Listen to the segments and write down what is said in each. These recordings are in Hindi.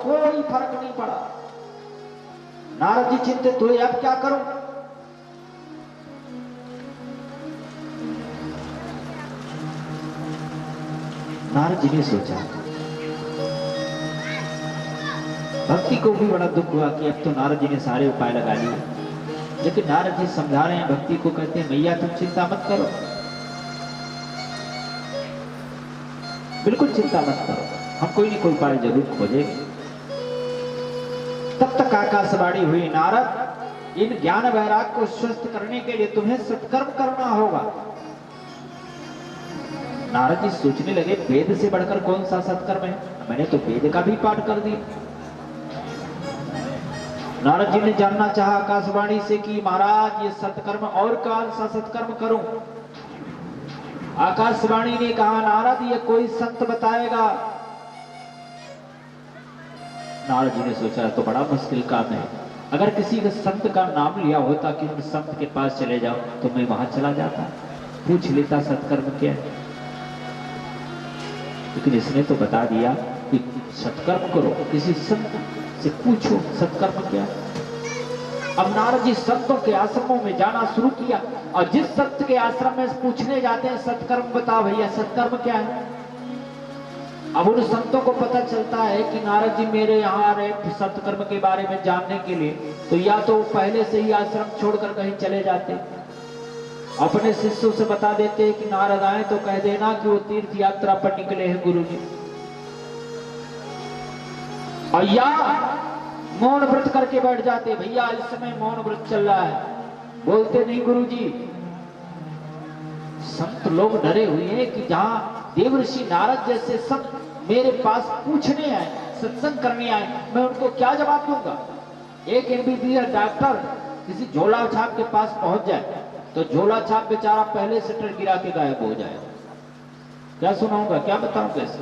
कोई फर्क नहीं पड़ा। नारद जी चिंतित हुए, अब क्या करूं? नारद जी ने सोचा, भक्ति को भी बड़ा दुख हुआ कि अब तो नारद जी ने सारे उपाय लगा लिए, लेकिन नारद जी समझा रहे हैं भक्ति को, कहते हैं मैया तुम चिंता मत करो, बिल्कुल चिंता मत करो, हम कोई नहीं कोई उपाय जरूर खोजेंगे। तब तक आकाशवाणी हुई, नारद इन ज्ञान वैराग को स्वस्थ करने के लिए तुम्हें सत्कर्म करना होगा। नारद जी सोचने लगे, वेद से बढ़कर कौन सा सत्कर्म है, मैंने तो वेद का भी पाठ कर दिया। नारद जी ने जानना चाहा आकाशवाणी से कि महाराज ये सत्कर्म और कौन सा सत्कर्म करूं? आकाशवाणी ने कहा, नारद ये कोई संत बताएगा। नारद जी ने सोचा तो बड़ा मुश्किल काम है, अगर किसी के संत का नाम लिया होता कि उन संत के पास चले जाओ तो मैं वहां चला जाता, पूछ लेता सत्कर्म क्या है, लेकिन इसने तो बता दिया कि सत्कर्म करो, किसी संत से पूछो सत्कर्म क्या है। अब नारद जी संतों के आश्रमों में जाना शुरू किया, और जिस संत के आश्रम में पूछने जाते हैं सत्कर्म बताओ भैया सत्कर्म क्या है, अब उन संतों को पता चलता है कि नारद जी मेरे यहाँ आ रहे सत्कर्म के बारे में जानने के लिए, तो या तो पहले से ही आश्रम छोड़कर कहीं चले जाते, अपने शिष्यों से बता देते कि नारद आए तो कह देना कि वो तीर्थ यात्रा पर निकले हैं गुरुजी, और या मौन व्रत करके बैठ जाते, भैया इस समय मौन व्रत चल रहा है, बोलते नहीं गुरुजी। संत लोग डरे हुए हैं कि जहां देवर्षि नारद जैसे संत मेरे पास पूछने आए, सत्संग करने आए, मैं उनको क्या जवाब दूंगा। एक एमबीबीएस डॉक्टर किसी झोला छाप के पास पहुंच जाए तो झोला छाप बेचारा पहले शटर गिरा के गायब हो जाए, क्या सुनाऊंगा, क्या बताऊं कैसे।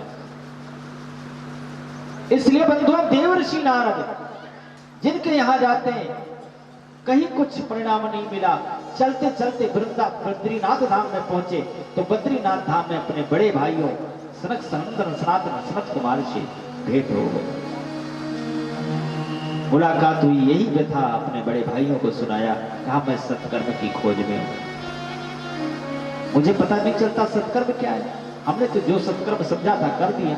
इसलिए बंधुओं देवर्षि नारद जिनके यहां जाते हैं कहीं कुछ परिणाम नहीं मिला, चलते चलते बद्रीनाथ धाम में पहुंचे तो बद्रीनाथ धाम में अपने बड़े भाइयों सनक सनंदन सनातन सनत कुमार से भेंट हो गई, मुलाकात हुई, यही व्यथा अपने बड़े भाइयों को सुनाया, कहा मैं सत्कर्म की खोज में हूं, मुझे पता नहीं चलता सत्कर्म क्या है, हमने तो जो सत्कर्म समझा था कर दिया।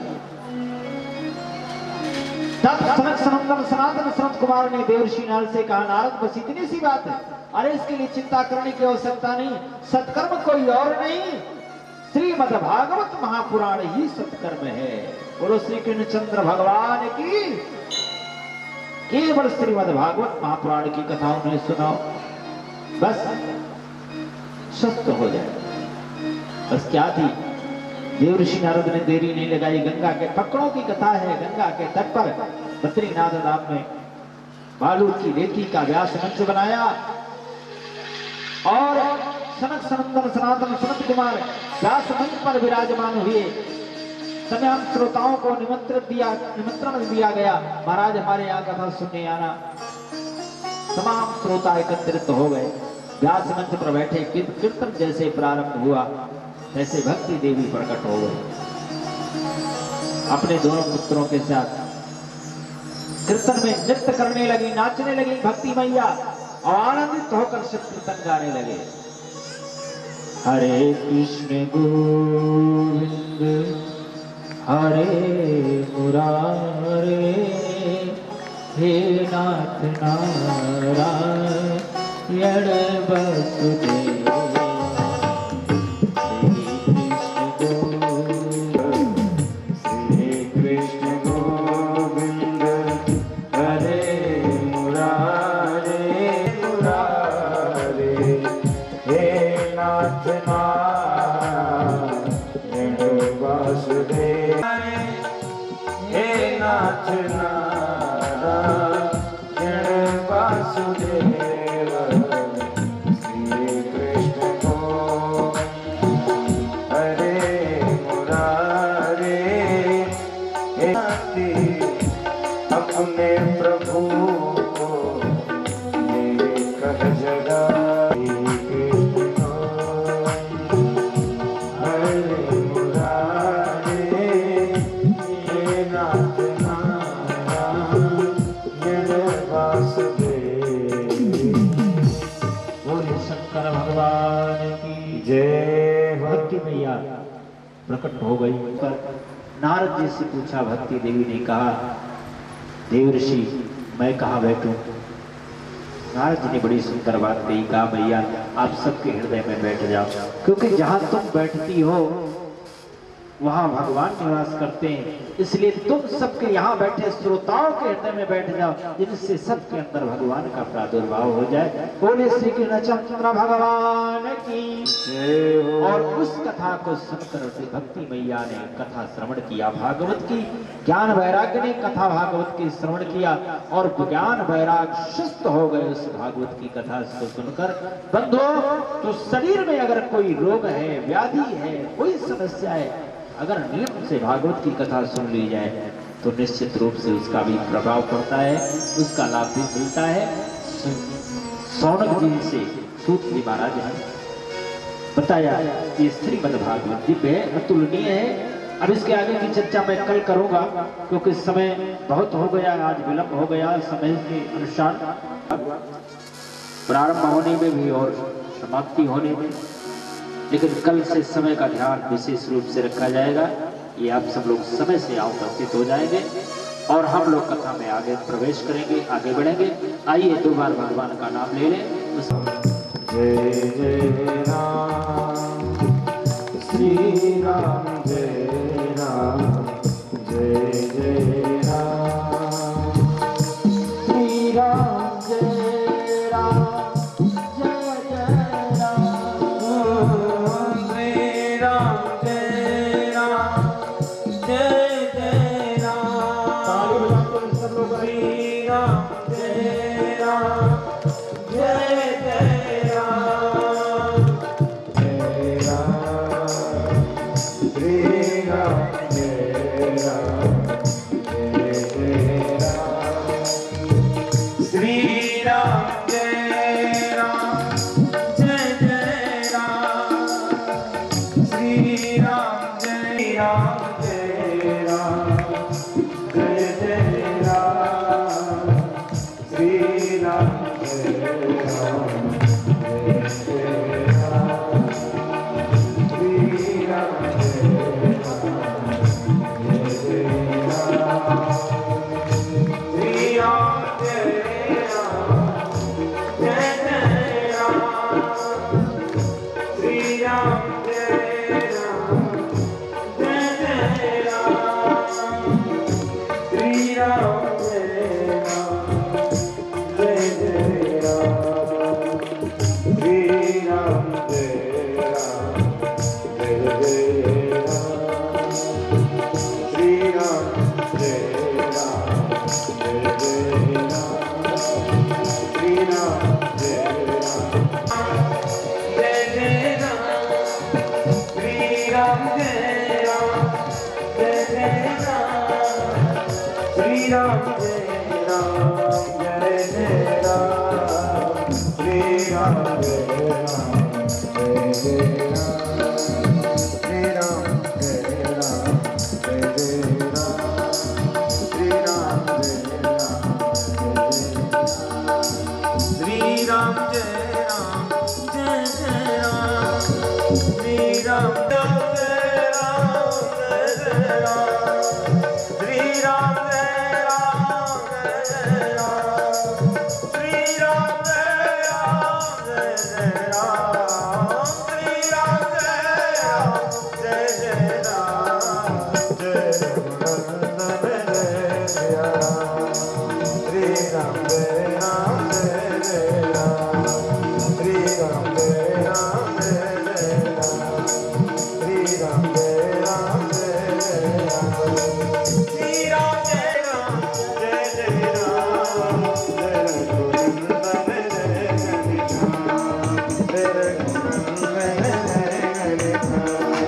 तब सनक सनंदन सनातन सनत कुमार ने देवर्षि नारद से कहा, नारद बस इतनी सी बात है, अरे इसके लिए चिंता करने की आवश्यकता नहीं, सत्कर्म कोई और नहीं श्रीमद् भागवत महापुराण ही सत्कर्म है। बोलो श्री कृष्णचंद्र भगवान की, केवल श्रीमद् भागवत महापुराण की कथा उन्हें सुनाओ, बस स्वस्थ हो जाए। बस क्या थी, देवर्षि नारद ने देरी नहीं लगाई, गंगा के पकड़ों की कथा है, गंगा के तट पर बद्रीनाथ धाम में बालू की रेती का व्यास मंच बनाया और सनक सनंदन सनातन सनत कुमार व्यास मंच पर विराजमान हुए। तमाम श्रोताओं को निमंत्रण दिया गया, महाराज हमारे यहाँ कथा सुनने आना। तमाम श्रोता एकत्रित हो गए, व्यास मंच पर बैठे, कीर्तन जैसे प्रारंभ हुआ ऐसे भक्ति देवी प्रकट हो गई, अपने दोनों पुत्रों के साथ कीर्तन में नृत्य करने लगी, नाचने लगी भक्ति मैया, और आनंदित होकर शिव कीर्तन गाने लगे। हरे कृष्ण गोविंद हरे मुरारे, हे नाथ नारायण वसुदेव, अपने प्रभु को लेकर जगा, हरे मुरारे, हे नाथ नारायण। प्रकट हो गई। पर नारद जी से पूछा, भक्ति देवी ने कहा, देवर्षि मैं कहाँ बैठूं? नारद जी ने बड़ी सुंदर बात कही, कहा भैया आप सबके हृदय में बैठ जाओ, क्योंकि जहां तुम बैठती हो वहां भगवान निवास करते हैं, इसलिए तुम सबके यहाँ बैठे श्रोताओं के हृदय में बैठ जाओ, जिनसे सबके अंदर भगवान का प्रादुर्भाव हो जाए। बोले श्री कृष्ण भगवान की जय हो। और उस कथा को सुनकर भक्ति मैया ने कथा श्रवण किया, भागवत की। ज्ञान वैराग्य ने कथा भागवत की श्रवण किया और ज्ञान वैराग्य सुस्त हो गए उस भागवत की कथा को सुनकर। बंधुओं, तो शरीर में अगर कोई रोग है, व्याधि है, कोई समस्या है, अगर नियम से भागवत की कथा सुन ली जाए तो निश्चित रूप से उसका भी प्रभाव पड़ता है, उसका लाभ भी मिलता है। सौनक जी से सूत जी महाराज ने बताया कि श्रीमद् भागवत दिव्य है, अतुलनीय है। अब इसके आगे की चर्चा मैं कल करूंगा, क्योंकि समय बहुत हो गया, आज विलंब हो गया समय के अनुसार, प्रारंभ होने में भी और समाप्ति होने में। लेकिन कल से समय का ध्यान विशेष रूप से रखा जाएगा। ये आप सब लोग समय से उपस्थित हो जाएंगे और हम लोग कथा में आगे प्रवेश करेंगे, आगे बढ़ेंगे। आइए दो बार भगवान का नाम ले लें। जय जय राम श्री राम, जय राम, जय जय राम श्री राम, जय राम, जय जय राम श्री राम, जय राम, जय जय राम श्री राम, जय राम, जय जय राम, जय राम श्री राम, जय राम, जय जय राम श्री राम, जय राम, जय जय राम श्री राम, जय राम, जय राम, जय जय राम श्री राम, जय राम, जय जय राम श्री राम, जय राम, जय जय राम श्री राम, जय राम, जय जय राम श्री राम, जय राम, जय जय राम श्री राम, जय राम, जय जय राम श्री राम, जय राम, जय जय राम श्री राम, जय राम, जय जय राम श्री राम, जय राम, जय जय राम श्री राम, जय राम, जय जय राम श्री राम, जय राम, जय जय राम श्री राम, जय राम, जय जय राम श्री राम, जय राम, जय जय राम श्री राम, जय राम, जय जय राम श्री राम, जय राम, जय जय राम श्री राम, जय राम, जय जय राम श्री राम, जय राम, जय राम श्री राम, जय राम, जय जय राम श्री राम, जय राम, जय जय राम, जय रघुनंदन जय जय राम श्री राम, जय राम, जय जय राम श्री राम, जय राम, जय जय राम श्री राम, जय राम, जय जय राम श्री राम, जय राम, जय जय राम, जय रघुनंदन जय जय राम, जय रघुनंदन जय जय राम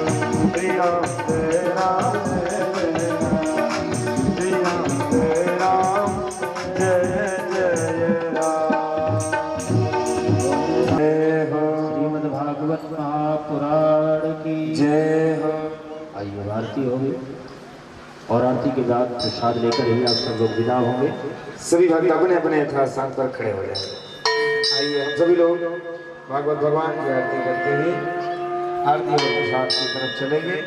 श्री राम, जय राम, जय जय राम श्री राम, जय राम, जय जय राम। जय हो श्रीमद् भागवत महापुराण की जय हो। आइए आरती होगी और आरती के बाद प्रसाद लेकर ही आप सब लोग विदा होंगे। सभी भक्त अपने अपने यथास्थान पर खड़े हो जाए। आइए हम सभी लोग भागवत भगवान की आरती करते हुए आरती और प्रसाद की तरफ चलेंगे।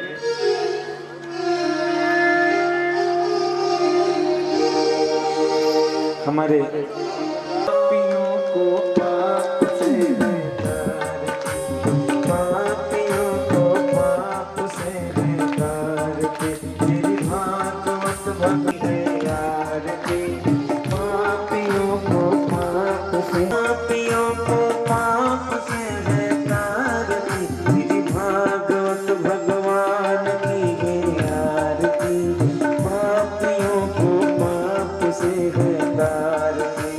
हमारे पापियों को पाप से बेकार, पापियों को पाप से बेकार के तेरी भागवत भक्ति है यार के। पापियों को पाप से, पापियों को पाप से बेकार के तेरी भागवत भगवान की है यार की। पापियों को पाप से बेकार के।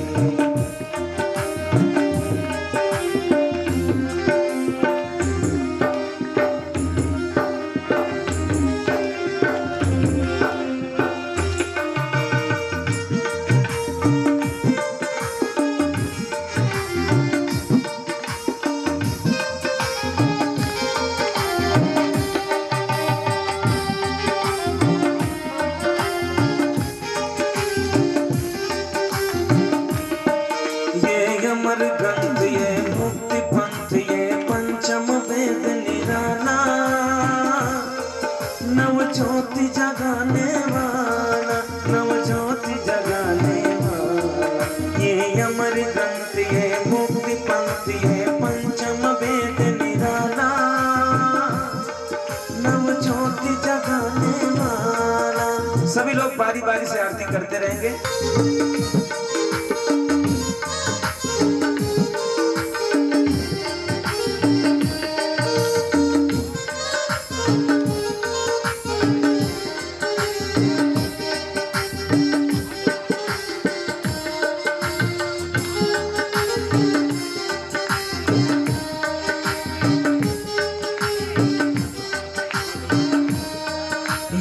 अमर गंध ये मुक्ति पंथ ये पंचम वेद निराला, नव ज्योति जगाने वाला, नव ज्योति जगाने वाला। ये अमर गंध ये मुक्ति पंथ ये पंचम वेद निराला, नव ज्योति जगाने वाला। सभी लोग बारी बारी से आरती करते रहेंगे।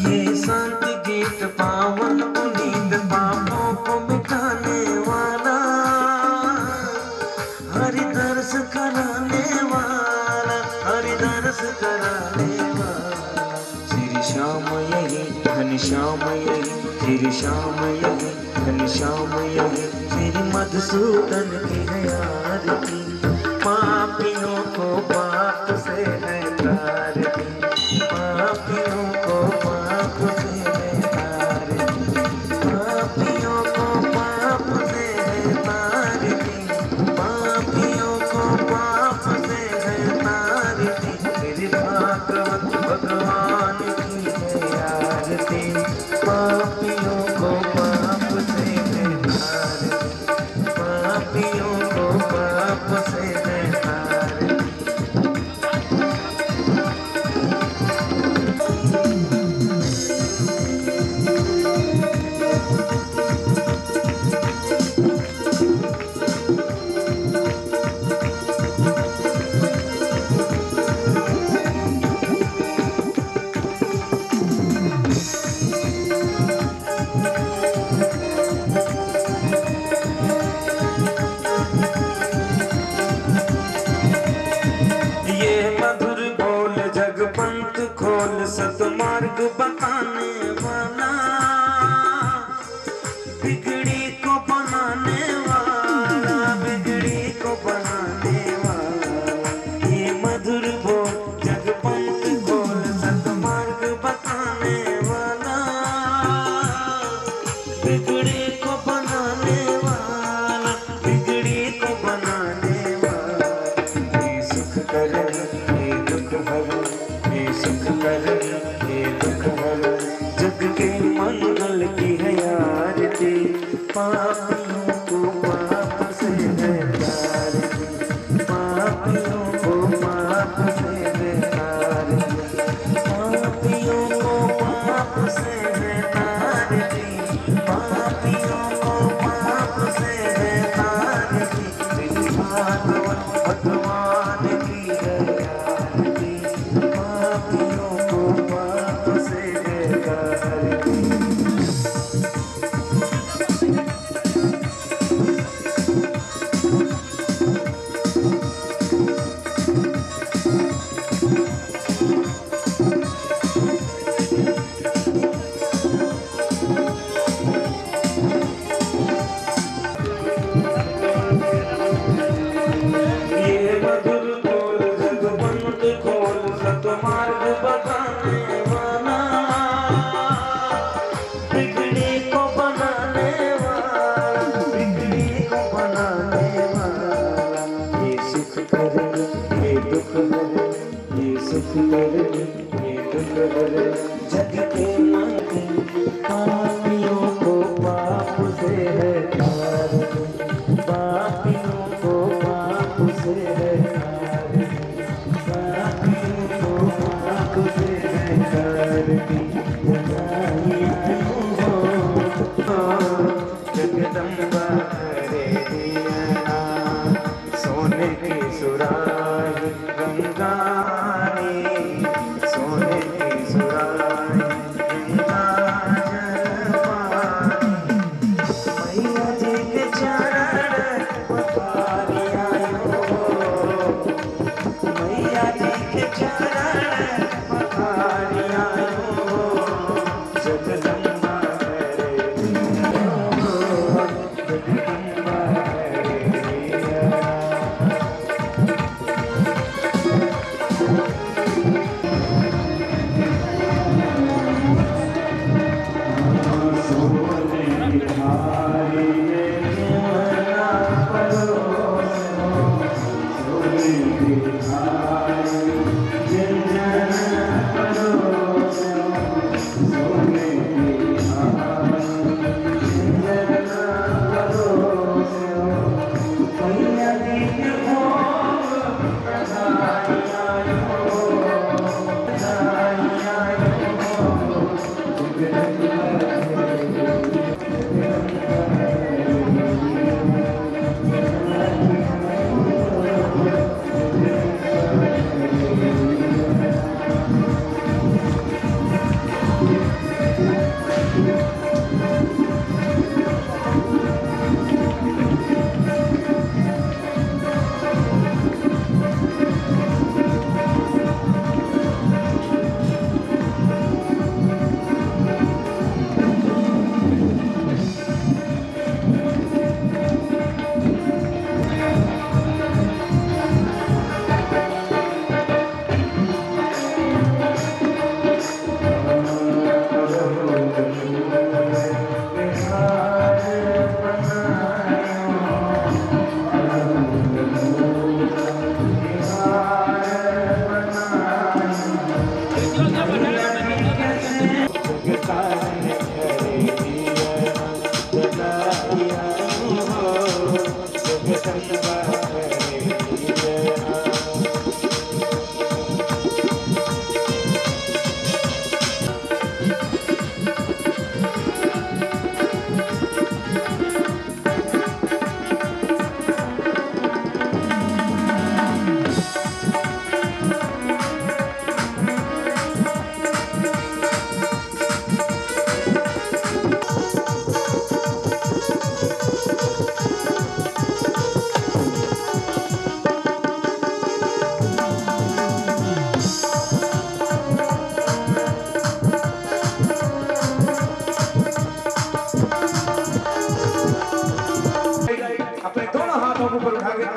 ये शांति गीत पावन पुनीत पापों को मिटाने वाला, हरि दर्श कराने वाला, हरि दर्श कराने वाला। श्री श्याम यही घनश्याम यही, श्री श्याम यही घनश्याम यही, श्री मधुसूदन की है आरती। पापियों को पाप से है तारती, पापियों को पाप से है तारती, पापियों को पाप से है तारती, पापियों को पाप से है तारती। तेरी भागवत भगवान की है आरती। पापियों को पाप से है तारती, पापियों को पाप से है तारती। खोल सतमार्ग बताने वाला, बिगड़ी को बनाने वाला, बिगड़ी को बनाने वाला। ये मधुर बोल जगपंथ खोल सतमार्ग बताने वाला, बिगड़ी को बनाने वाला, बिगड़ी को बनाने वाला। ये सुख करनी ये दुख हर, ये सुख करनी ये दुख हर, जग के मंगल की है आरती। पापियों को पाप से है तारती, पापियों को पाप से है तारती, पापियों को पाप से है तारती, पापियों को पाप से है तारती। श्री भागवत भगवान की है आरती। पापियों को पाप से है तारती।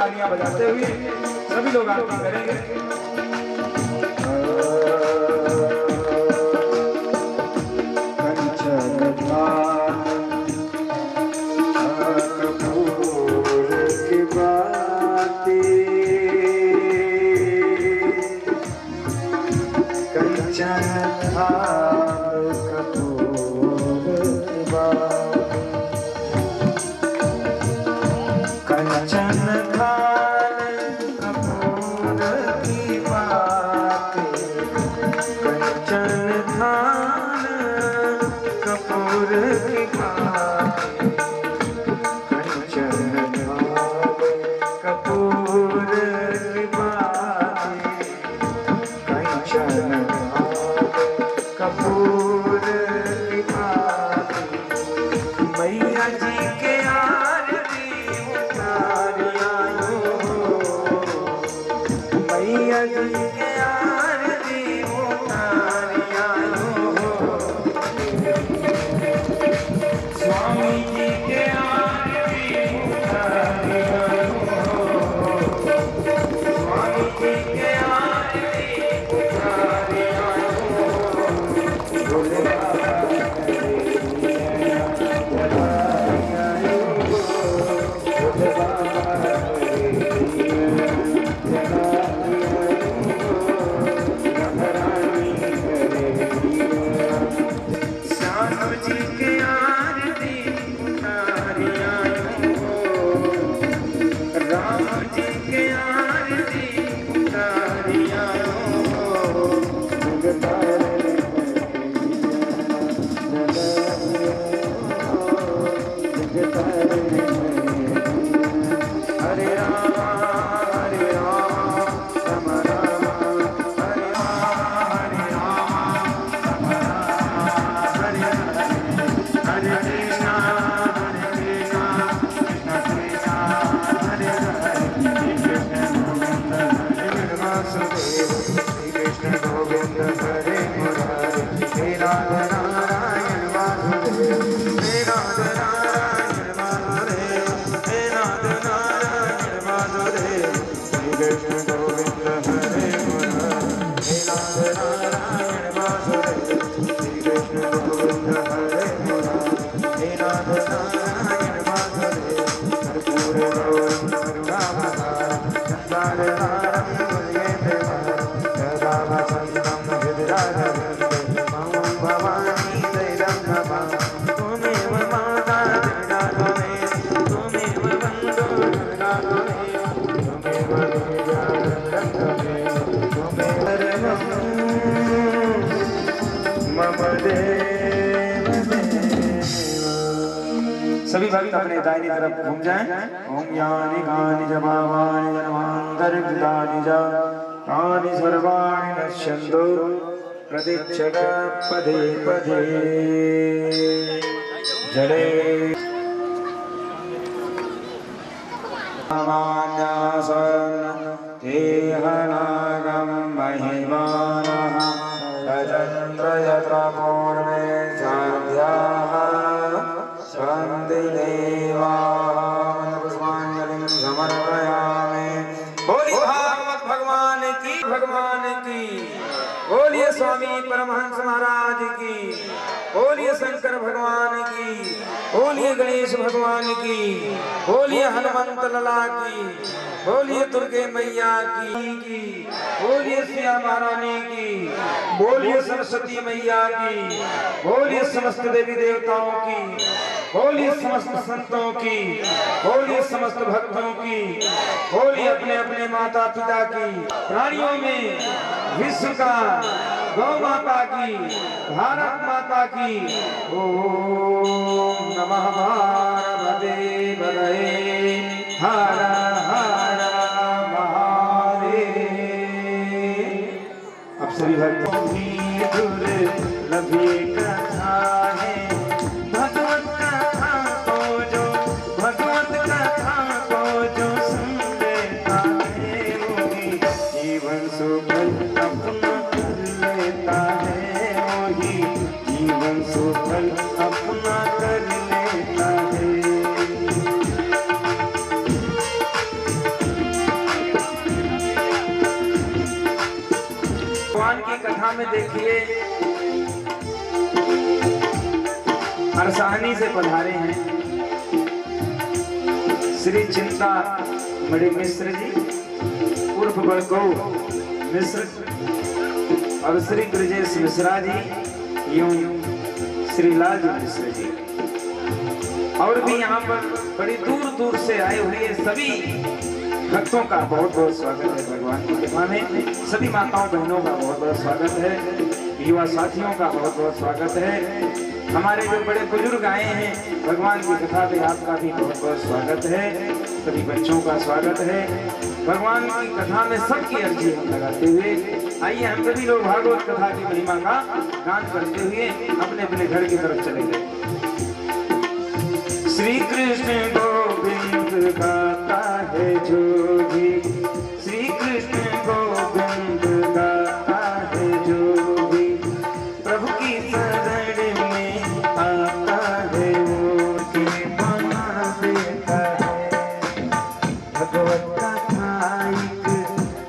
तालियां बजाते हुए सभी लोग आरती करेंगे। सभी भक्त अपने दाहिनी तरफ घूम जाएं। ओम यानि कानि च पापानि जन्मान्तरिकृतानि च तानि सर्वाणि नश्यन्तु प्रदिच्छत पदे पदे जडे तेहनागं महिमानः भजन्त्र यत्र पूर्वे साध्याः स्वन्ति देवाः पुष्पाञ्जलिं समर्पयामि। बोलिए भागवत भगवान की, बोलिए स्वामी परमहंस महाराज की, बोलिए शंकर भगवान की, बोलिए गणेश भगवान की, बोलिए हनुमंत लला की, बोलिए दुर्गे मैया की, बोलिए सिया महारानी की, बोलिए सरस्वती मैया की, बोलिए समस्त देवी देवताओं की, बोलिए समस्त संतों की, बोलिए समस्त भक्तों की, बोलिए अपने अपने माता पिता की, प्राणियों में विश्व का गौ माता की, भारत माता की। ओम नमः पार्वती पतये हर हर महादेव। अब सभी भक्तों की दुर्लभी कथा है भगवत कथा को जो सुन लेता है वही जीवन सुफल अपना कर लेता है, वही जीवन सुफल अपना कर लेता है। कथा में देखिए अरसानी से पधारे हैं श्री चिंता मणि मिश्र जी उर्फ बड़को मिश्र और श्री ब्रजेश मिश्रा जी यूं श्री लालजी मिश्र जी और भी यहाँ पर बड़ी दूर दूर से आए हुए सभी भक्तों का बहुत बहुत स्वागत है। भगवान की कृपा में सभी माताओं बहनों का बहुत बहुत स्वागत है। युवा साथियों का बहुत बहुत स्वागत है। हमारे जो बड़े बुजुर्ग आए हैं भगवान की कथा पे आपका भी बहुत बहुत स्वागत है। सभी बच्चों का स्वागत है। भगवान की कथा में सबकी अर्जी हम लगाते हुए आइए हम सभी लोग भागवत कथा की महिमा का गान करते हुए अपने अपने घर की तरफ चले गए। श्री कृष्ण गोविंद गाता है जो भी, श्री कृष्ण गोविंद गाता है जो भी, प्रभु की शरण में आता है वो के बना देता है। भगवत कथा एक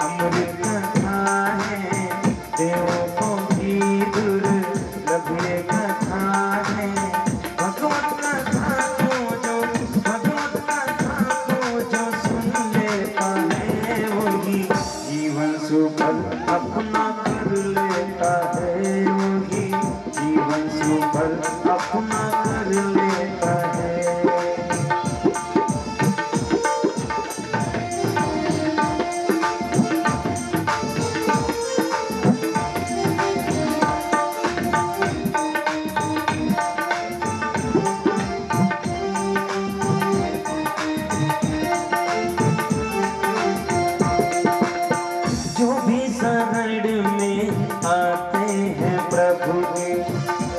अमृत कथा है, देवों को भी दुर्लभ कथा है। भगवत कथा सुफल अपना कर लेता है, योगी जीवन सुफल अपना कर लेता है।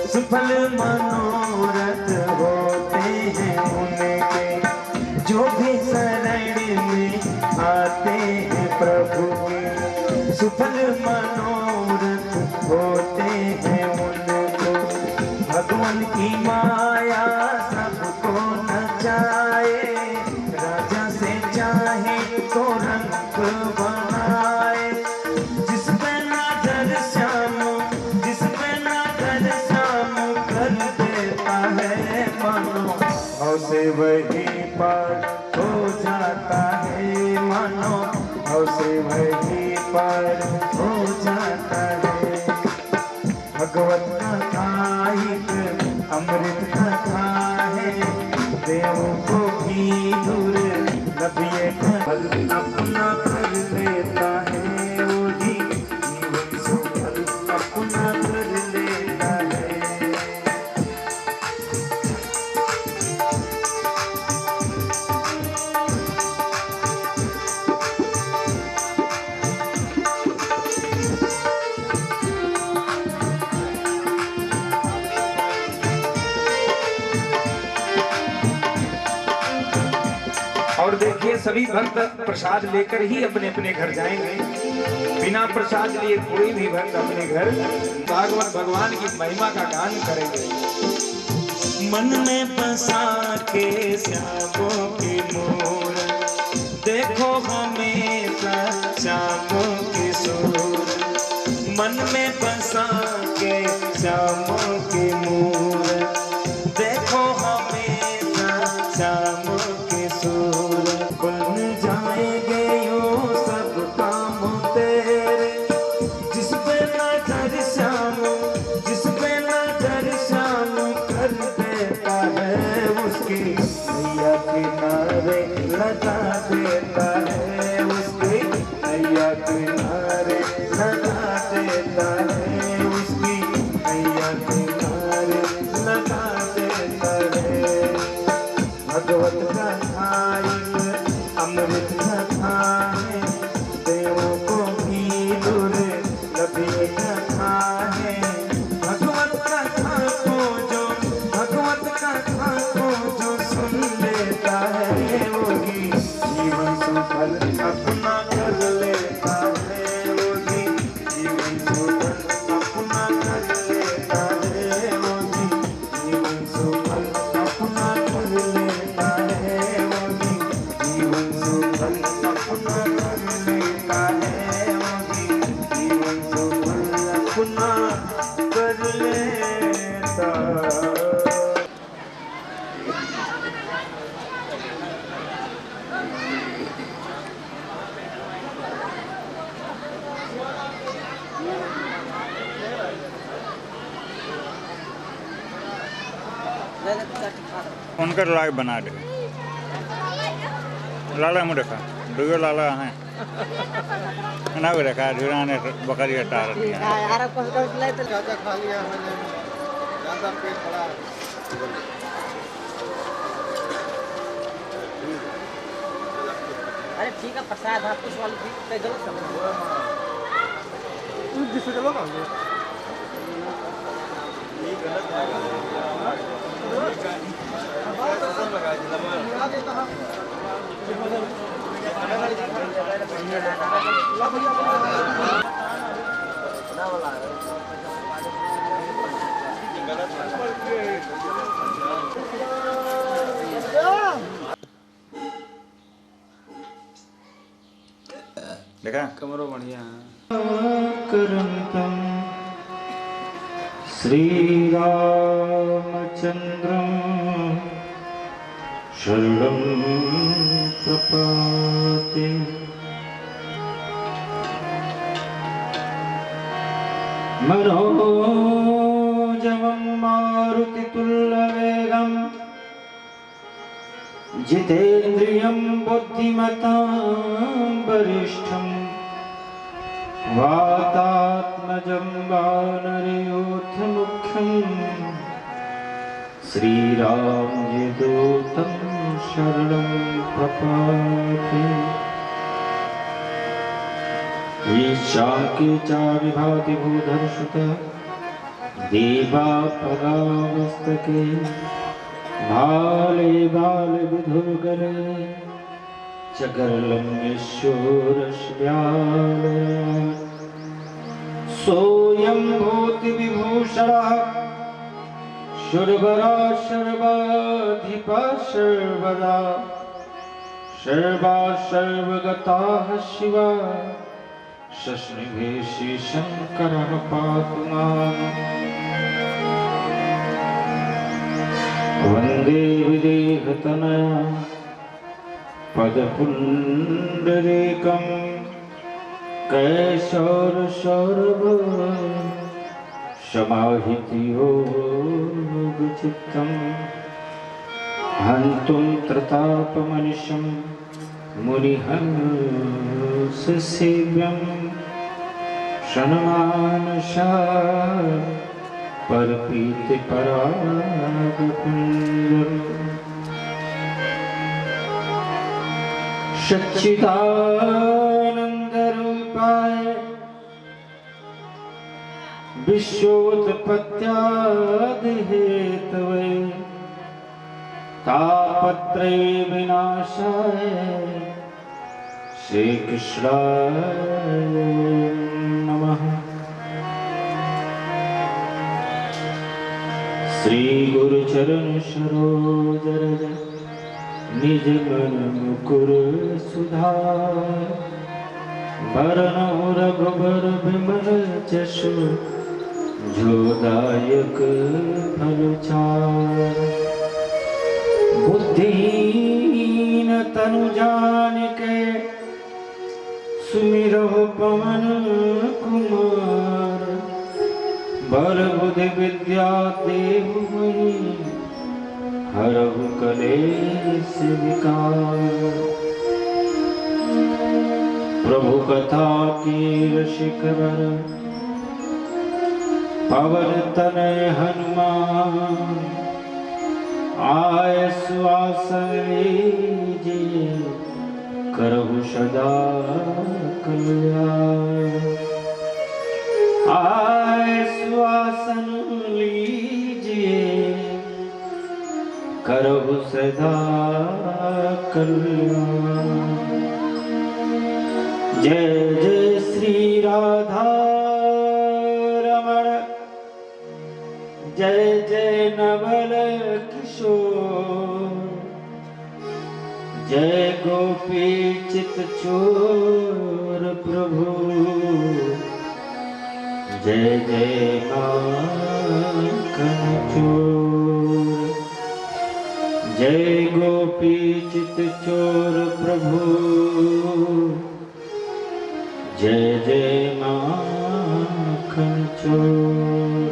सुफल मनोरथ होते हैं उनके, जो भी शरण में आते हैं प्रभु के। सुफल मनोरथ होते हैं उनको, भगवान की माया सबको नचाए। राजा से चाहे तो रंग बनाए, जिस पे नजर श्याम जिस पे नजर श्याम कर देता है मानो, भाव से वही पार हो जाता है। मानो भाव से वही पार हो जाता है। भगवत कथा एक अमृत कथा है, देवों को भी दुर्लभ ये फल अपना कर लेता है। वो ही जीवन सुफल अपना कर लेता है। और देखिए सभी भक्त प्रसाद लेकर ही अपने अपने घर जाएंगे। बिना प्रसाद लिए कोई भी भक्त अपने घर भागवत भगवान की महिमा का गान करेंगे। मन में बसा के श्यामों की मोर, देखो हमेशा श्यामों की सूर। मन में बसा के श्यामों की मोर, देखो हमेशा श्यामों की सूर। बन जाएंगे यूं सब काम तेरे, जिस पे नजर श्याम जिस पे नजर श्याम कर देता है। उसकी नैया किनारे लगा देता है, उसकी नैया किनारे लगा देता है, उसकी नैया किनारे लगा देता है। भगवत कथा अमृत कथा है, देवों को भी दुर्लभ कथा है। भगवत कथा को जो सुन लेता है, वो ही जीवन सुख उनका लाग बना दे लाला मुझे खा दुगो लाला है ना वो देखा धुराने बकरी का टार दिया यार कुछ ले तो ज्यादा खा लिया मैंने ज्यादा पेट बड़ा अरे ठीक है प्रसाद आप कुछ वाली ठीक पे गलत समझ तू जिससे चलो ना ये गलत है लगा देता देखा कमरो बढ़िया करंतम श्री रामचंद्रम शरणं प्रपद्ये मनोजवं मारुतितुल्यवेगं जितेन्द्रियं बुद्धिमतां वरिष्ठं वातात्मजं वानरयोथमुख्यं श्रीरामयदूतं शरणं प्रपद्ये ईशाके च विभाति भूधर्षुत देवापगामस्तके भाले बाल विधुर्गले चकर्लम्यशोरश्व्याल सोऽयं भूति विभूषणः शर्वरा सर्वाधिपः सर्वदा सर्वा सर्वगताः शिवा शश्निभेषि शङ्करः पातु माम् वन्दे विदेहतनया पदपुण्डरीकं कैशोरसौरभ समाहितयोगचित्तं हन्तुं त्रतापमनिशं मुनिहंससेव्यं शन्मानसा परप्रीतिपरागपुञ्जम् सच्चिदानन्दरूपाय विश्वोत्पत्त्यादिहेतवे तापत्रय विनाशाय श्रीकृष्णाय नमः। श्री गुरुचरण सरोज रज निज मन मुकुर सुधार बरनौ रघुबर बिमल जसु जोदायक फलचार बुद्धिहीन तनु जानिके सुमिरहु पवन कुमार बल बुद्धि विद्या देहु महि हरहु कलेश विकार प्रभु कथा की रसिकवर पवन तनय हनुमान आय सुआसन लीजिए करहु सदा कल्याण आय सुआसन लीजिए करहु सदा कल्याण। जय जय श्री राधा रमण जय जय नवल किशोर जय गोपी चित चोर प्रभु जय जय माखन चोर जय गोपी चित चोर प्रभु जय जय माखन चोर।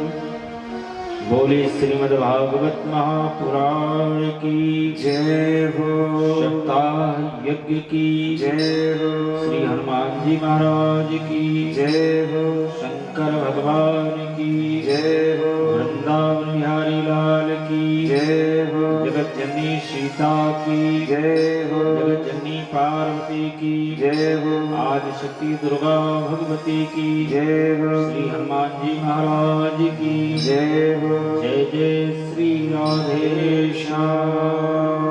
बोल बोले श्रीमद् भागवत महापुराण की जय हो, सप्ताह यज्ञ की जय हो, श्री हनुमान जी महाराज की जय हो, शंकर भगवान की जय हो, वृंदावन बिहारी लाल की जय हो, जगत जननी सीता की जय हो, जगत जननी पार्वती की जय हो, आदि शक्ति दुर्गा भगवती की जय हो, श्री हनुमान जी महाराज की जय हो, जय जय श्री राधे श्याम।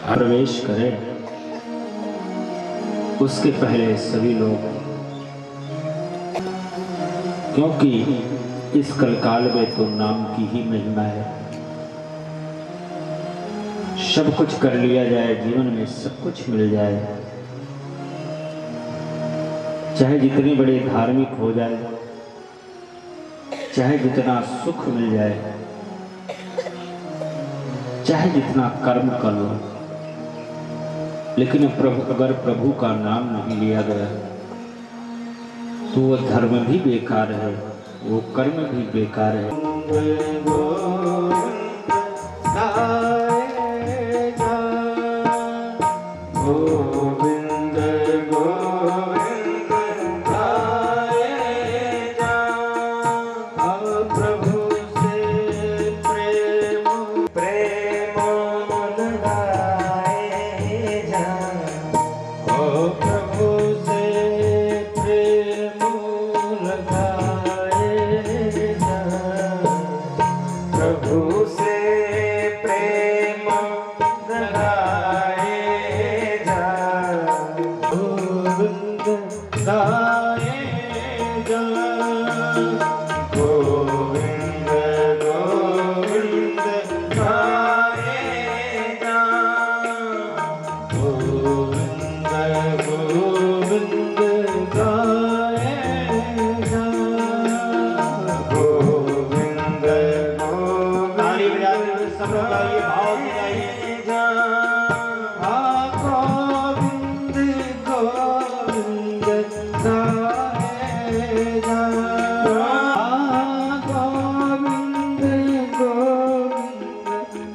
प्रवेश करें उसके पहले सभी लोग, क्योंकि इस कलकाल में तो नाम की ही महिमा है। सब कुछ कर लिया जाए, जीवन में सब कुछ मिल जाए, चाहे जितने बड़े धार्मिक हो जाए, चाहे जितना सुख मिल जाए, चाहे जितना कर्म कर लो, लेकिन अगर प्रभु का नाम नहीं लिया गया तो वो धर्म भी बेकार है, वो कर्म भी बेकार है। गोविंद गोविंद गाए जा, प्रभु से प्रेम प्रेम लगाए जा, प्रभु से प्रेम लगाए जा, प्रभु से प्रेम लगाए जा, गोविंद गाए जा, गोविंद गोविंद गाए जा, गोविंद गोविंद गाए जा, गोविंद ताली बजाते हुए सब लोग गाइए, भाव से गाइए। गोविंद गोविंद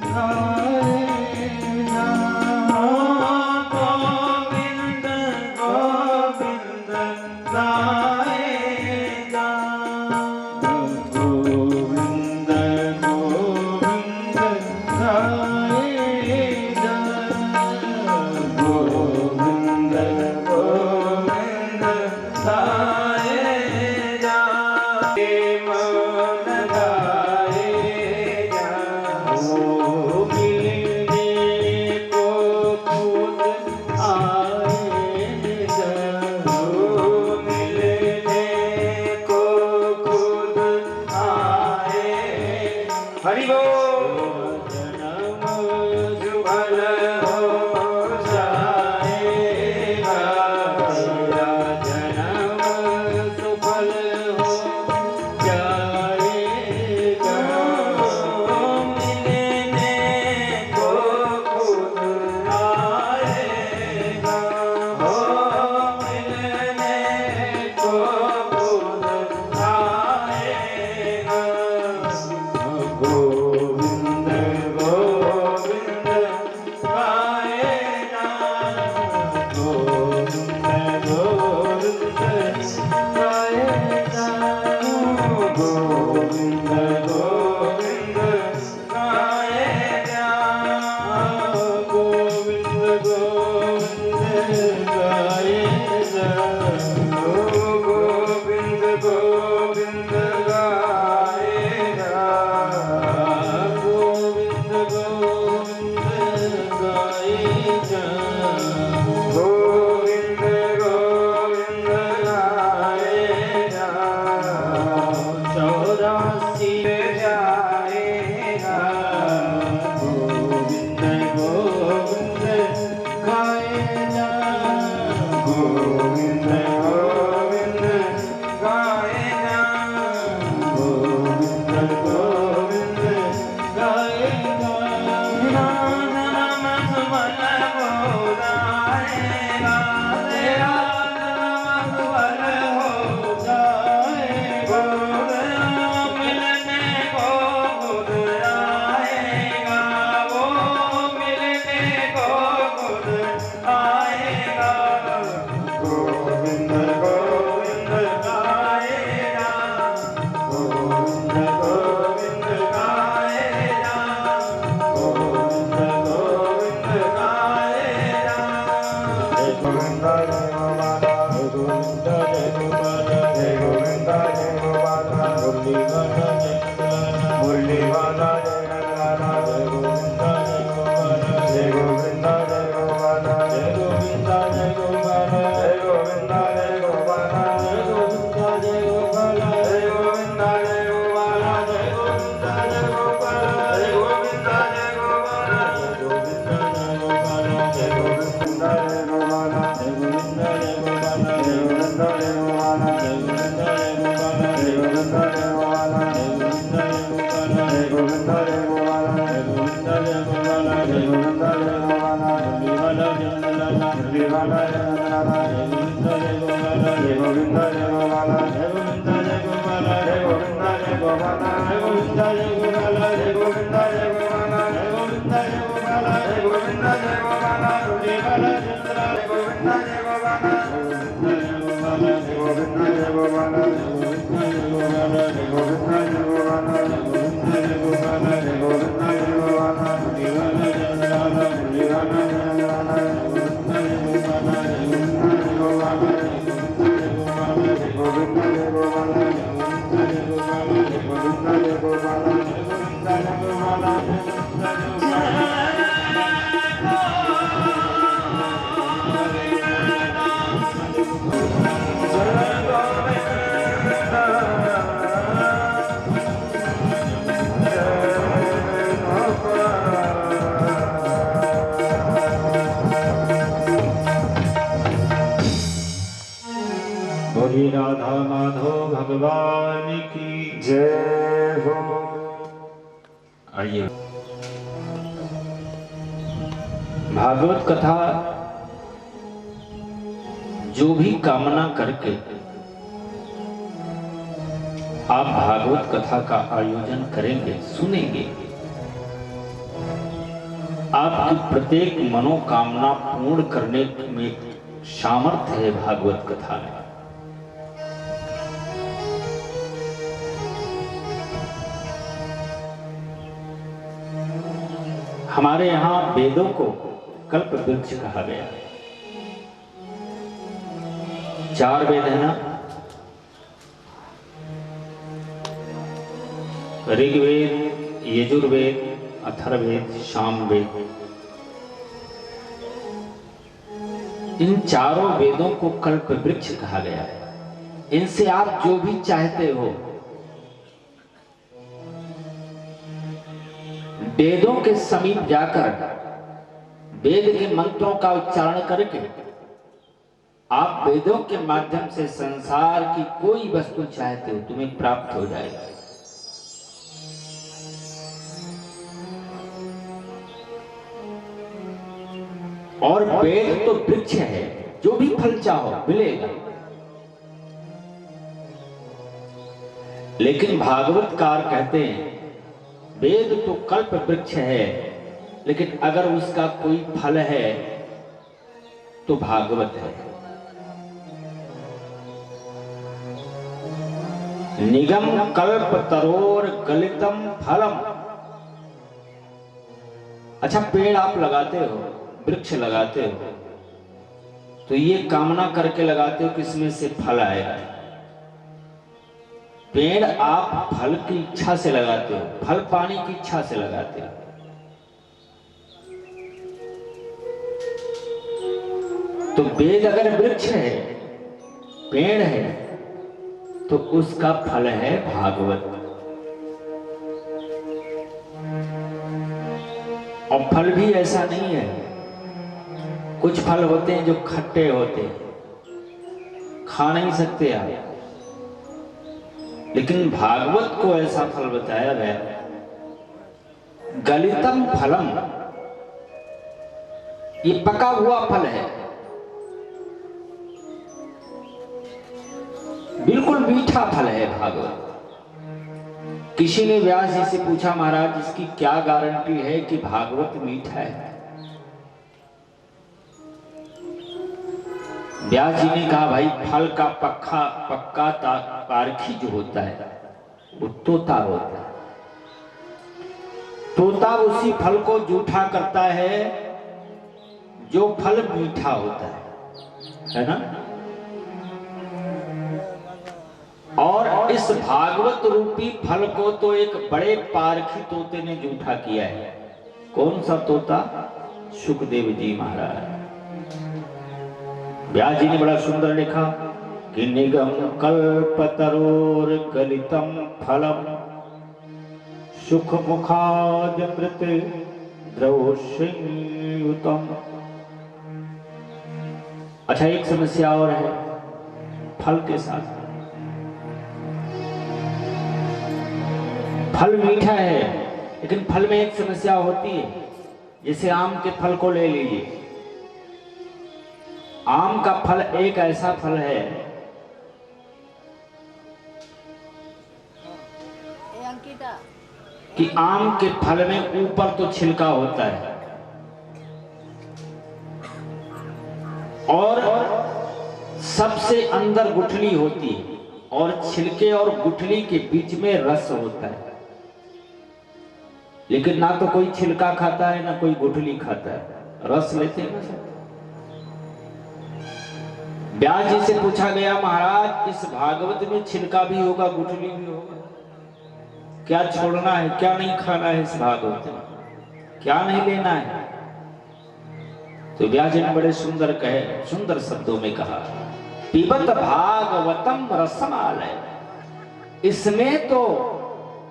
गाए जा, गोविंद गोविंद गाए जा, गोविंद गोविंद गाए जा, गोविंद गोविंद गाए जा, गोविंद गोविंद गाए जा, प्रेम लगाए जा, ओ मिलने को खुद आए जा, ओ मिलने को खुद आए, हरि बोल, जन्म जुगल हो जाएगा, तेरा जन्म सुफल हो जाएगा, मिलने को खुद आएगा, हो मिलने को खुद आएगा, गोविंद गोविंद गाए जा, गोविंद गोविंद गाए जा, गोविंद गोविंद गाए जा, गोविंद गोविंद गाए जा, गोविंद गोविंद गाए जा, बोलिए राधा माधव भगवान की जय हो। आइए भागवत कथा जो भी कामना करके आप भागवत कथा का आयोजन करेंगे, सुनेंगे, आपकी प्रत्येक मनोकामना पूर्ण करने में सामर्थ्य है भागवत कथा में। हमारे यहां वेदों को कल्प वृक्ष कहा गया। 4 वेद है ना, ऋग्वेद, यजुर्वेद, अथर्ववेद, सामवेद। इन चारों वेदों को कल्प वृक्ष कहा गया है। इनसे आप जो भी चाहते हो, वेदों के समीप जाकर वेद के मंत्रों का उच्चारण करके आप वेदों के माध्यम से संसार की कोई वस्तु चाहते हो, तुम्हें प्राप्त हो जाएगी। और वेद तो वृक्ष है, जो भी फल चाहो मिलेगा। लेकिन भागवतकार कहते हैं वेद तो कल्प वृक्ष है, लेकिन अगर उसका कोई फल है तो भागवत है। निगम कल्प तरोर गलितम फलम। अच्छा, पेड़ आप लगाते हो, वृक्ष लगाते हो, तो ये कामना करके लगाते हो कि इसमें से फल आएगा। पेड़ आप फल की इच्छा से लगाते हो, फल पाने की इच्छा से लगाते हो। तो वेद अगर वृक्ष है, पेड़ है, तो उसका फल है भागवत। और फल भी ऐसा नहीं है, कुछ फल होते हैं जो खट्टे होते हैं, खा नहीं सकते आप। लेकिन भागवत को ऐसा फल बताया गया, गलितम फलम, ये पका हुआ फल है, बिल्कुल मीठा फल है भागवत। किसी ने व्यास जी से पूछा, महाराज इसकी क्या गारंटी है कि भागवत मीठा है? व्यास जी ने कहा, भाई फल का पक्का पारखी जो होता है वो तोता होता है। तोता उसी फल को जूठा करता है जो फल मीठा होता है ना? और इस भागवत रूपी फल को तो एक बड़े पारखी तोते ने जूठा किया है। कौन सा तोता? सुखदेव जी महाराज। व्यास जी ने बड़ा सुंदर लिखा कि निगम कल्पतरोर गलितम फलम सुख मुखाद मृत द्रवोषयुतम। अच्छा, एक समस्या और है फल के साथ। फल मीठा है, लेकिन फल में एक समस्या होती है। जैसे आम के फल को ले लीजिए, आम का फल एक ऐसा फल है, कि आम के फल में ऊपर तो छिलका होता है और सबसे अंदर गुठली होती है और छिलके और गुठली के बीच में रस होता है, लेकिन ना तो कोई छिलका खाता है ना कोई गुठली खाता है, रस लेते हैं ना। व्यास जी से पूछा गया, महाराज इस भागवत में छिलका भी होगा गुठली भी होगा, क्या छोड़ना है क्या नहीं खाना है इस भागवत में, क्या नहीं लेना है? तो व्यास जी ने बड़े सुंदर कहे, सुंदर शब्दों में कहा, पिबत भागवतम रसमालय, इसमें तो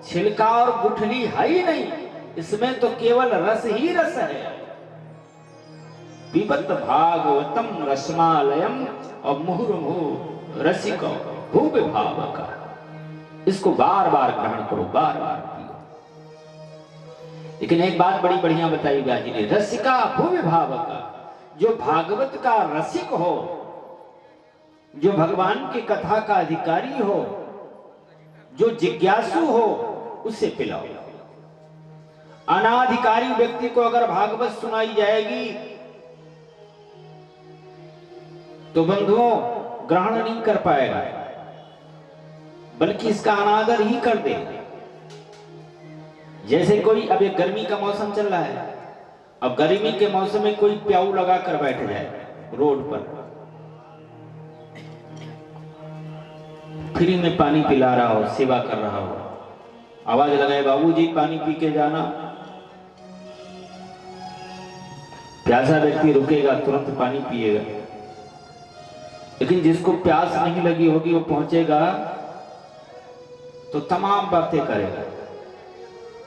छिलका और गुठली है ही नहीं, इसमें तो केवल रस ही रस है। पिबत भागवतम रसमालयम और मुहुर्मुहु रसिको भूवि भावका, इसको बार बार ग्रहण करो, बार बार पियो। लेकिन एक बात बड़ी बढ़िया बताई व्यास जी ने, रसिका भूवि भावका, जो भागवत का रसिक हो, जो भगवान की कथा का अधिकारी हो, जो जिज्ञासु हो, उसे पिलाओ। अनाधिकारी व्यक्ति को अगर भागवत सुनाई जाएगी तो बंधुओं ग्रहण नहीं कर पाएगा, बल्कि इसका अनादर ही कर देगा। जैसे कोई, अब एक गर्मी का मौसम चल रहा है, अब गर्मी के मौसम में कोई प्याऊ लगा कर बैठ जाए रोड पर, फ्री में पानी पिला रहा हो, सेवा कर रहा हो, आवाज लगाए, बाबूजी पानी पी के जाना, प्यासा व्यक्ति रुकेगा, तुरंत पानी पिएगा। लेकिन जिसको प्यास नहीं लगी होगी वो पहुंचेगा तो तमाम बातें करेगा,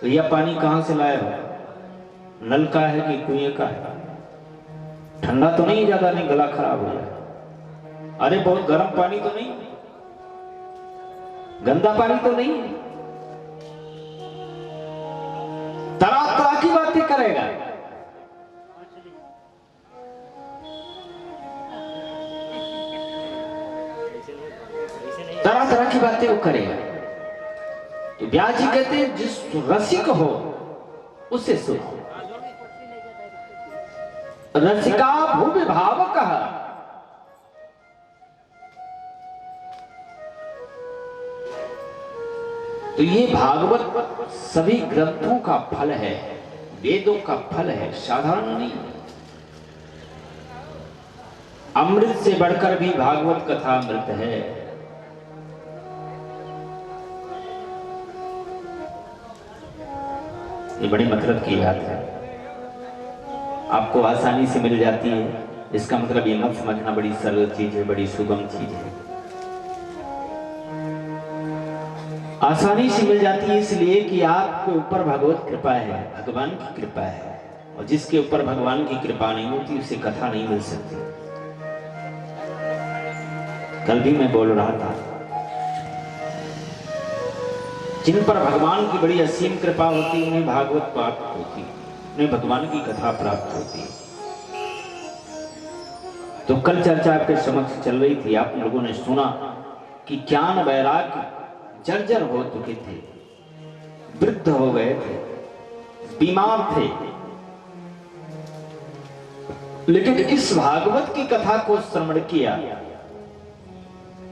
भैया पानी कहां से लाए हो, नल का है कि कुएं का है, ठंडा तो नहीं, ज्यादा नहीं, गला खराब हो जाए, अरे बहुत गर्म पानी तो नहीं, गंदा पानी तो नहीं, तरह तरह की बातें करेगा। तरह तरह की बातें वो करेगा। तो व्यास जी कहते हैं जिस रसिक हो उसे सुनो, रसिका भूवि भावकः, तो ये भागवत सभी ग्रंथों का फल है, वेदों का फल है, साधारण नहीं। अमृत से बढ़कर भी भागवत कथा अमृत है। ये बड़ी मतलब की बात है, आपको आसानी से मिल जाती है, इसका मतलब ये मत समझना बड़ी सरल चीज है, बड़ी सुगम चीज है। आसानी से मिल जाती है इसलिए कि आपके ऊपर भगवत कृपा है, भगवान की कृपा है, और जिसके ऊपर भगवान की कृपा नहीं होती उसे कथा नहीं मिल सकती। कल भी मैं बोल रहा था, जिन पर भगवान की बड़ी असीम कृपा होती है उन्हें भागवत प्राप्त होती, उन्हें भगवान की कथा प्राप्त होती है। तो कल चर्चा आपके समक्ष चल रही थी, आप लोगों ने सुना कि ज्ञान वैराग्य जर्जर हो चुके थे, वृद्ध हो गए थे, बीमार थे, लेकिन इस भागवत की कथा को श्रवण किया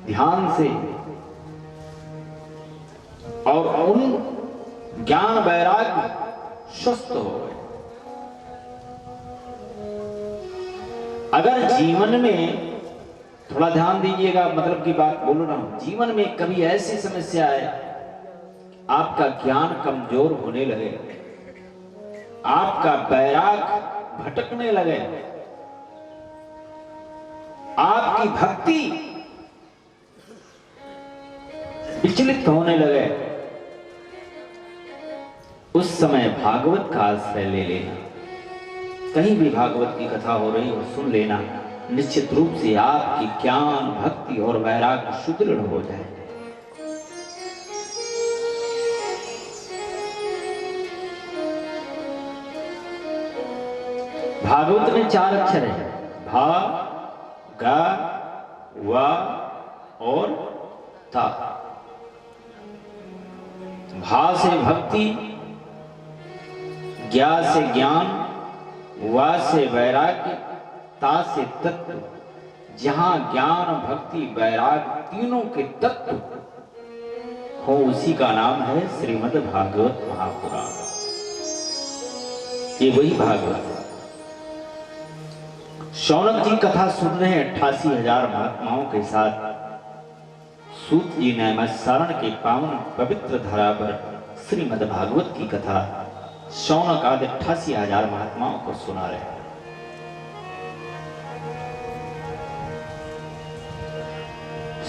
ध्यान से, और उन ज्ञान वैराग्य स्वस्थ हो गए। अगर जीवन में, थोड़ा ध्यान दीजिएगा, मतलब की बात बोल रहा हूं, जीवन में कभी ऐसी समस्या है आपका ज्ञान कमजोर होने लगे, आपका वैराग्य भटकने लगे, आपकी भक्ति विचलित होने लगे, उस समय भागवत का आश्रय ले लेना। कहीं भी भागवत की कथा हो रही हो, सुन लेना, निश्चित रूप से आपकी ज्ञान भक्ति और वैराग्य सुदृढ़ हो जाए। भागवत में 4 अक्षर है, भा, गा, वा और ता। भा से भक्ति, ज्ञा से ज्ञान, वा से वैराग्य, ता से तत्व। जहां ज्ञान भक्ति वैराग तीनों के तत्व हो, उसी का नाम है श्रीमद् भागवत महापुराण। ये वही भागवत है। शौनक जी कथा सुन रहे हैं 88,000 महात्माओं के साथ। सूत जी नैमिषारण्य के पावन पवित्र धरा पर श्रीमद् भागवत की कथा शौनक आदि 88,000 महात्माओं को सुना रहे हैं।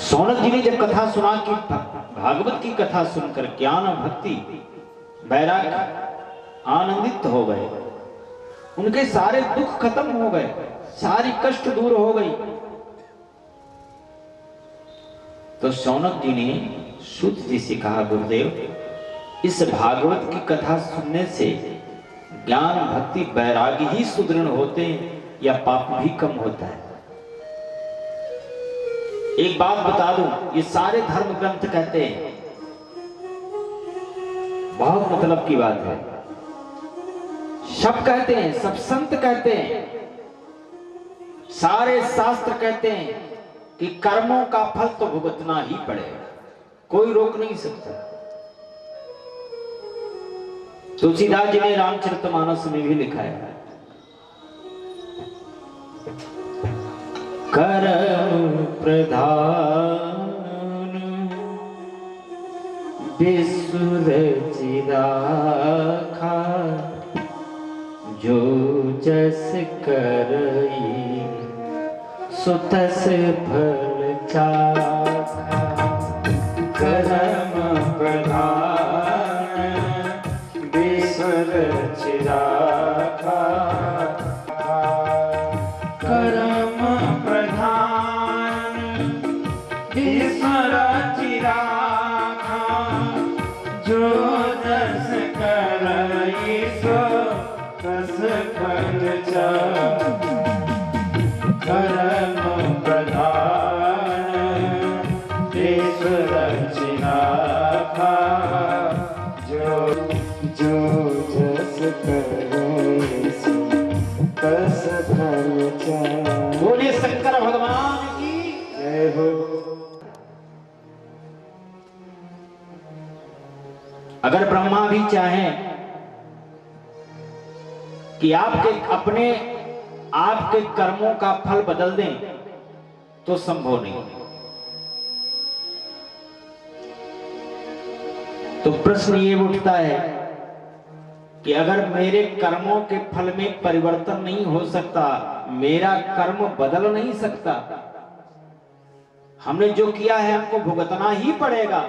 शौनक जी ने जब कथा सुना कि भागवत की कथा सुनकर ज्ञान और भक्ति वैराग्य आनंदित हो गए, उनके सारे दुख खत्म हो गए, सारी कष्ट दूर हो गई। तो शौनक जी ने सूत जी से कहा, गुरुदेव, इस भागवत की कथा सुनने से ज्ञान भक्ति वैराग्य ही सुदृढ़ होते हैं या पाप भी कम होता है? एक बात बता दूं, ये सारे धर्म ग्रंथ कहते हैं, बहुत मतलब की बात है, सब कहते हैं, सब संत कहते हैं, सारे शास्त्र कहते हैं कि कर्मों का फल तो भुगतना ही पड़ेगा, कोई रोक नहीं सकता। तुलसीदास जी ने रामचरितमानस में भी लिखा है, कर्म प्रधान विसुर चिराखा, जो जस करई सो तस फल चाखा। कर्म प्रधान विसुर चिराखा, कर्म प्रधान विसुर चिराखा, जो जस करई सो तस फल चाखा। कर्म प्रधान विसुर चिराखा, जो जस करई सो तस फल चाखा। बोलिए शंकर भगवान की जय हो। अगर ब्रह्मा भी चाहें कि आपके कर्मों का फल बदल दें तो संभव नहीं। तो प्रश्न ये उठता है कि अगर मेरे कर्मों के फल में परिवर्तन नहीं हो सकता, मेरा कर्म बदल नहीं सकता, हमने जो किया है हमको भुगतना ही पड़ेगा,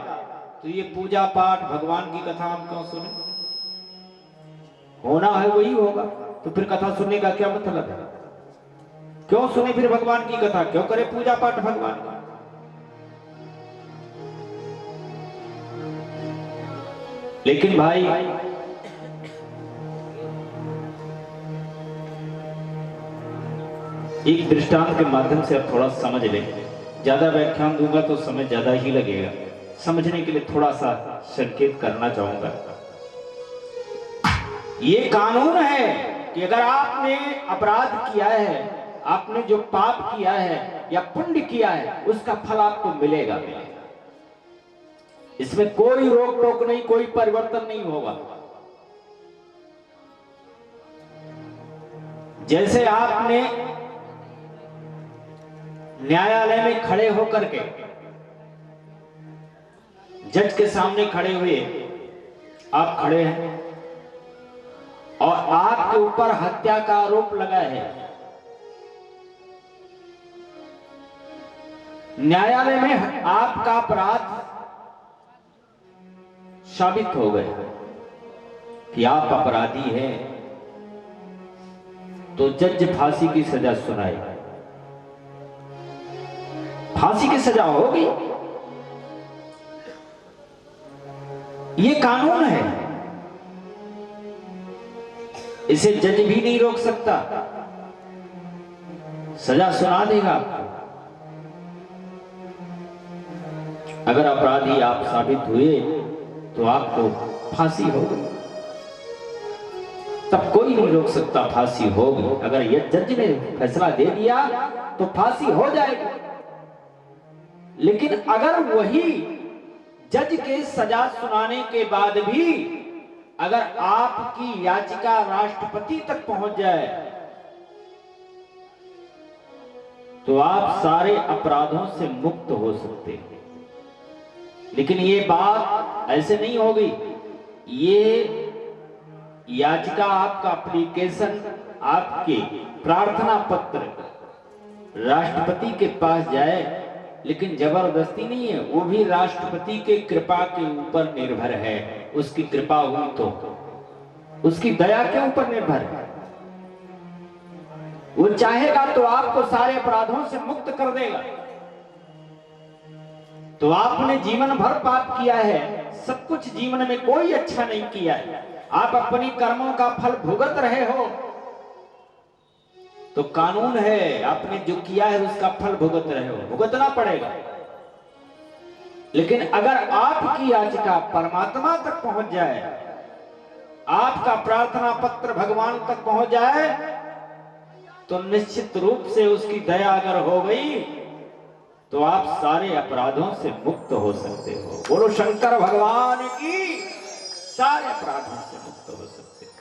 तो ये पूजा पाठ भगवान की कथा हम क्यों सुने? होना है वही होगा, तो फिर कथा सुनने का क्या मतलब है? क्यों सुने फिर भगवान की कथा? क्यों करे पूजा पाठ भगवान का? लेकिन भाई एक दृष्टांत के माध्यम से आप थोड़ा समझ लें। ज्यादा व्याख्यान दूंगा तो समय ज्यादा ही लगेगा, समझने के लिए थोड़ा सा संकेत करना चाहूंगा। ये कानून है कि अगर आपने अपराध किया है, आपने जो पाप किया है या पुण्य किया है, उसका फल आपको मिलेगा। इसमें कोई रोक टोक नहीं, कोई परिवर्तन नहीं होगा। जैसे आपने न्यायालय में खड़े होकर के जज के सामने खड़े हुए, आप खड़े हैं और आपके ऊपर हत्या का आरोप लगा है, न्यायालय में आपका अपराध साबित हो गया कि आप अपराधी हैं, तो जज फांसी की सजा सुनाए, फांसी की सजा होगी। ये कानून है, इसे जज भी नहीं रोक सकता, सजा सुना देगा। अगर अपराधी आप साबित हुए तो आपको फांसी होगी। तब कोई नहीं रोक सकता, फांसी होगी। अगर ये जज ने फैसला दे दिया तो फांसी हो जाएगी। लेकिन अगर वही जज के सजा सुनाने के बाद भी अगर आपकी याचिका राष्ट्रपति तक पहुंच जाए तो आप सारे अपराधों से मुक्त हो सकते हैं। लेकिन ये बात ऐसे नहीं होगी। ये याचिका, आपका एप्लीकेशन, आपके प्रार्थना पत्र राष्ट्रपति के पास जाए, लेकिन जबरदस्ती नहीं है, वो भी राष्ट्रपति के कृपा के ऊपर निर्भर है। उसकी कृपा हुई तो उसकी दया के ऊपर निर्भर है। वो चाहेगा तो आपको सारे अपराधों से मुक्त कर देगा। तो आपने जीवन भर पाप किया है, सब कुछ जीवन में कोई अच्छा नहीं किया है, आप अपनी कर्मों का फल भुगत रहे हो, तो कानून है, आपने जो किया है उसका फल भुगत रहे हो, भुगतना पड़ेगा। लेकिन अगर आपकी याचिका परमात्मा तक पहुंच जाए, आपका प्रार्थना पत्र भगवान तक पहुंच जाए, तो निश्चित रूप से उसकी दया अगर हो गई तो आप सारे अपराधों से मुक्त हो सकते हो। बोलो शंकर भगवान की, सारे अपराधों से मुक्त हो सकते हो।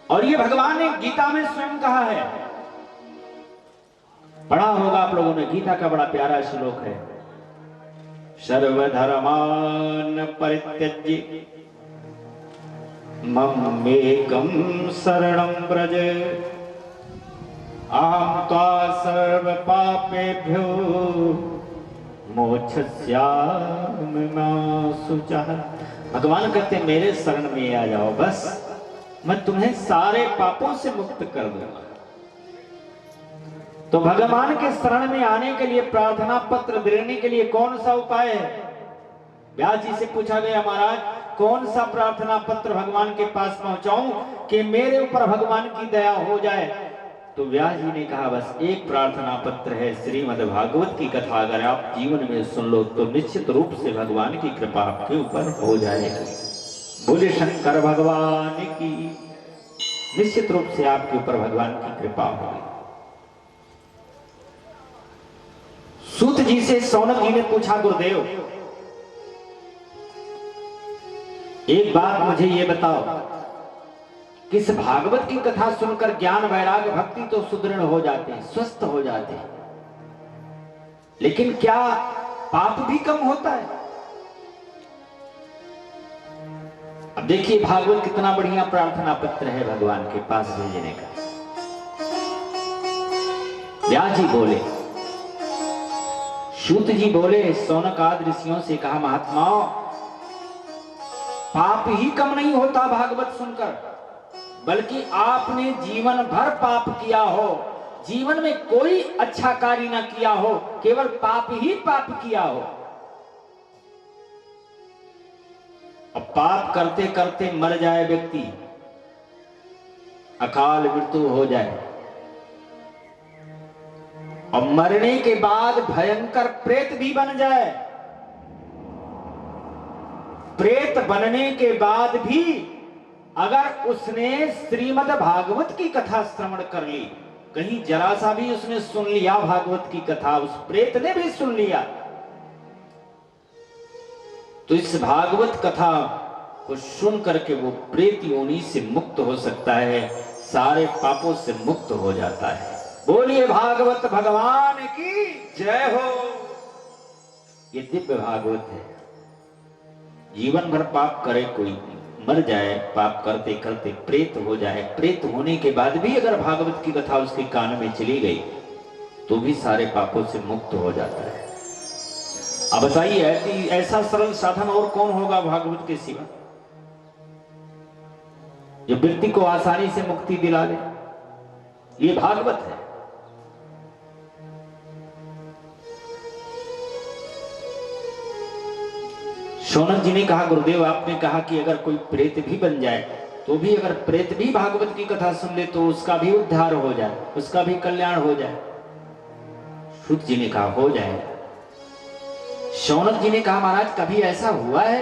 और ये भगवान ने गीता में स्वयं कहा है, पढ़ा होगा आप लोगों ने, गीता का बड़ा प्यारा श्लोक है, सर्वधर्मान परित्यज्य ममेकं शरणं व्रज अहं त्वा सर्व पापेभ्यो मोक्षयिष्यामि मा शुचः। भगवान कहते हैं मेरे शरण में आ जाओ, बस मैं तुम्हें सारे पापों से मुक्त कर दूंगा। तो भगवान के शरण में आने के लिए, प्रार्थना पत्र देने के लिए कौन सा उपाय है? व्यास जी से पूछा गया, महाराज कौन सा प्रार्थना पत्र भगवान के पास पहुंचाऊं कि मेरे ऊपर भगवान की दया हो जाए? तो व्यास जी ने कहा बस एक प्रार्थना पत्र है, श्रीमद् भागवत की कथा अगर आप जीवन में सुन लो तो निश्चित रूप से भगवान की कृपा आपके ऊपर हो जाएगी। बोले शंकर भगवान की, निश्चित रूप से आपके ऊपर भगवान की कृपा होगी। सूत जी से सौनक जी ने पूछा, गुरुदेव एक बात मुझे ये बताओ, किस भागवत की कथा सुनकर ज्ञान वैराग्य भक्ति तो सुदृढ़ हो जाते हैं, स्वस्थ हो जाते हैं, लेकिन क्या पाप भी कम होता है? अब देखिए भागवत कितना बढ़िया प्रार्थना पत्र है भगवान के पास भेजने का। व्यास जी बोले, सूत जी बोले, सौनक आदि ऋषियों से कहा, महात्माओं पाप ही कम नहीं होता भागवत सुनकर, बल्कि आपने जीवन भर पाप किया हो, जीवन में कोई अच्छा कार्य न किया हो, केवल पाप ही पाप किया हो। अब पाप करते करते मर जाए व्यक्ति, अकाल मृत्यु हो जाए, और मरने के बाद भयंकर प्रेत भी बन जाए, प्रेत बनने के बाद भी अगर उसने श्रीमद् भागवत की कथा श्रवण कर ली, कहीं जरा सा भी उसने सुन लिया भागवत की कथा, उस प्रेत ने भी सुन लिया, तो इस भागवत कथा को सुन करके वो प्रेत योनि से मुक्त हो सकता है, सारे पापों से मुक्त हो जाता है। बोलिए भागवत भगवान की जय हो। ये दिव्य भागवत है। जीवन भर पाप करे कोई, मर जाए पाप करते करते प्रेत हो जाए, प्रेत होने के बाद भी अगर भागवत की कथा उसके कान में चली गई तो भी सारे पापों से मुक्त हो जाता है। अब बताइए ऐसा सरल साधन और कौन होगा भागवत के सिवा, जो व्यक्ति को आसानी से मुक्ति दिला दे? ये भागवत है। शौनक जी ने कहा, गुरुदेव आपने कहा कि अगर कोई प्रेत भी बन जाए तो भी, अगर प्रेत भी भागवत की कथा सुन ले तो उसका भी उद्धार हो जाए, उसका भी कल्याण हो जाए। सूत जी ने कहा हो जाए। शौनक जी ने कहा, महाराज कभी ऐसा हुआ है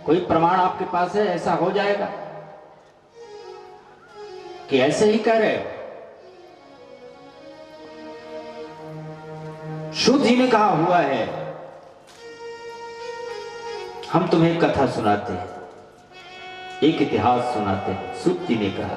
कोई प्रमाण आपके पास है ऐसा हो जाएगा कि ऐसे ही कह रहे हो? शुद्ध जी ने कहा हुआ है, हम तुम्हें एक कथा सुनाते हैं, एक इतिहास सुनाते हैं। शुद्ध जी ने कहा